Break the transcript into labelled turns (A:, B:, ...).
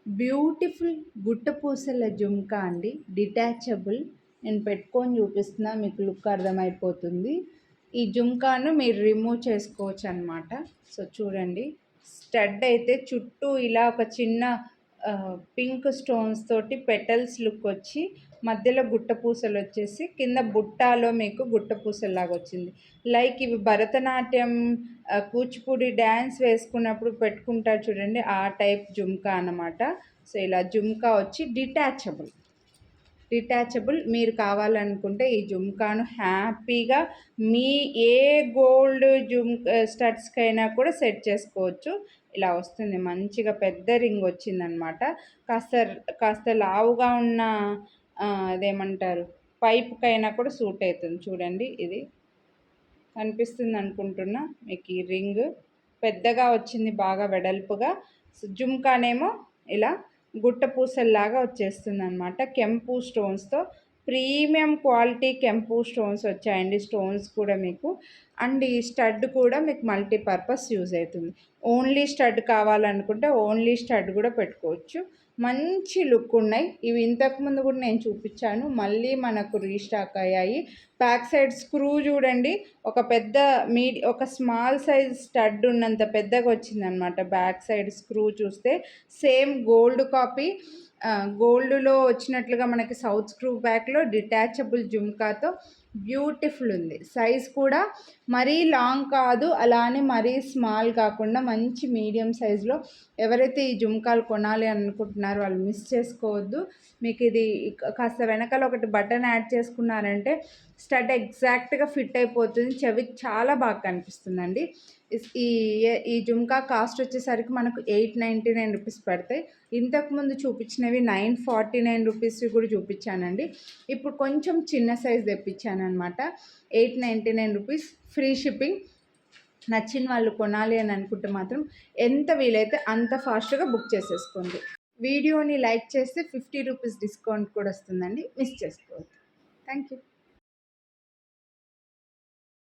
A: Beautiful గుట్టపూసల జుంకా అండి, detachable. నేను పెట్టుకొని చూపిస్తున్నా, మీకు లుక్ అర్థమైపోతుంది. ఈ జుంకాను మీరు రిమూవ్ చేసుకోవచ్చు అనమాట. సో చూడండి, స్టడ్ అయితే చుట్టూ ఇలా ఒక చిన్న పింక్ స్టోన్స్ తోటి పెటల్స్ లుక్ వచ్చి మధ్యలో గుట్టపూసలు వచ్చేసి కింద బుట్టాలో మీకు గుట్టపూసల్లాగా వచ్చింది. లైక్ ఇవి భరతనాట్యం కూచిపూడి డ్యాన్స్ వేసుకున్నప్పుడు పెట్టుకుంటారు చూడండి, ఆ టైప్ జుంకా అన్నమాట. సో ఇలా జుంకా వచ్చి డిటాచబుల్ మీరు కావాలనుకుంటే ఈ జుంకాను హ్యాపీగా మీ ఏ గోల్డ్ స్టడ్స్కైనా కూడా సెట్ చేసుకోవచ్చు. ఇలా వస్తుంది, మంచిగా పెద్ద రింగ్ వచ్చిందనమాట. కాస్త కాస్త లావుగా ఉన్న అదేమంటారు పైప్కైనా కూడా సూట్ అవుతుంది. చూడండి, ఇది కనిపిస్తుంది అనుకుంటున్నా మీకు. ఈ రింగ్ పెద్దగా వచ్చింది, బాగా వెడల్పుగా. జుంకానేమో ఇలా గుట్ట పూసల్లాగా వచ్చేస్తుంది అనమాట. కెంపు స్టోన్స్తో ప్రీమియం క్వాలిటీ కెంపు స్టోన్స్ వచ్చాయండి. స్టోన్స్ కూడా మీకు, అండ్ ఈ స్టడ్ కూడా మీకు మల్టీపర్పస్ యూజ్ అవుతుంది. ఓన్లీ స్టడ్ కావాలనుకుంటే ఓన్లీ స్టడ్ కూడా పెట్టుకోవచ్చు. మంచి లుక్ ఉన్నాయి ఇవి. ఇంతకుముందు కూడా నేను చూపించాను, మళ్ళీ మనకు రీస్టాక్ అయ్యాయి. బ్యాక్ సైడ్ స్క్రూ చూడండి, ఒక స్మాల్ సైజ్ స్టడ్ ఉన్నంత పెద్దగా వచ్చిందనమాట. బ్యాక్ సైడ్ స్క్రూ చూస్తే సేమ్ గోల్డ్ కాపీ, గోల్డ్లో వచ్చినట్లుగా మనకి సౌత్ స్క్రూ బ్యాక్లో డిటాచబుల్ జుంకాతో బ్యూటిఫుల్ ఉంది. సైజ్ కూడా మరీ లాంగ్ కాదు, అలానే మరీ స్మాల్ కాకుండా మంచి మీడియం సైజులో. ఎవరైతే ఈ జుంకాలు కొనాలి అనుకుంటున్నారో వాళ్ళు మిస్ చేసుకోవద్దు. మీకు ఇది కాస్త వెనకాల ఒకటి బటన్ యాడ్ చేసుకున్నారంటే స్టడ్ ఎగ్జాక్ట్గా ఫిట్ అయిపోతుంది. చెవికి చాలా బాగా కనిపిస్తుందండి. ఈ జుంకా కాస్ట్ వచ్చేసరికి మనకు 899 రూపీస్ పడతాయి. ఇంతకుముందు చూపించినవి 949 రూపీస్ కూడా చూపించానండి. ఇప్పుడు కొంచెం చిన్న సైజ్ తెప్పించాను అనమాట. 899 రూపీస్, ఫ్రీ షిప్పింగ్. నచ్చిన వాళ్ళు కొనాలి అని అనుకుంటే మాత్రం ఎంత వీలైతే అంత ఫాస్ట్గా బుక్ చేసేసుకోండి. వీడియోని లైక్ చేస్తే 50 రూపీస్ డిస్కౌంట్ కూడా వస్తుందండి, మిస్ చేసుకోవద్దు. Thank you.